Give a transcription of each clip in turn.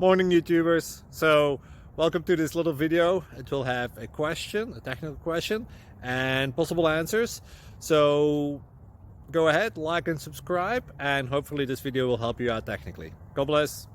Morning YouTubers. So welcome to this little video. It will have a question, a technical question, and possible answers. So go ahead, like and subscribe, and hopefully this video will help you out technically. God bless.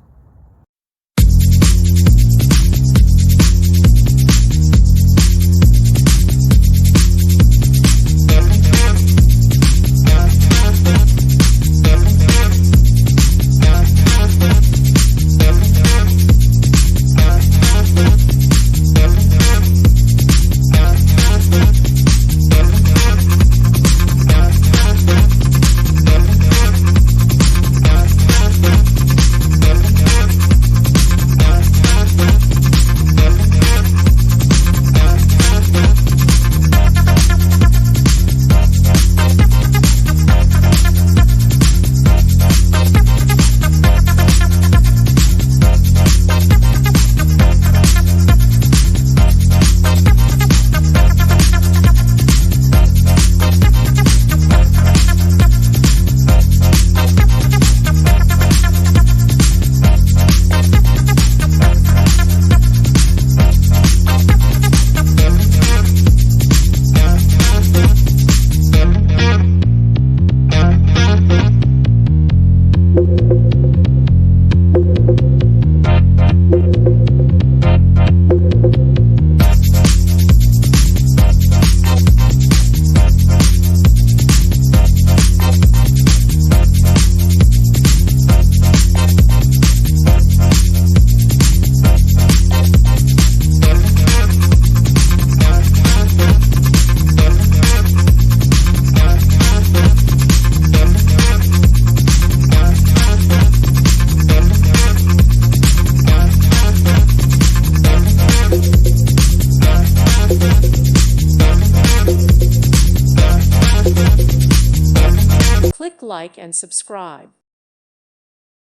Click like and subscribe.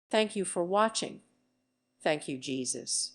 Thank you for watching. Thank you, Jesus.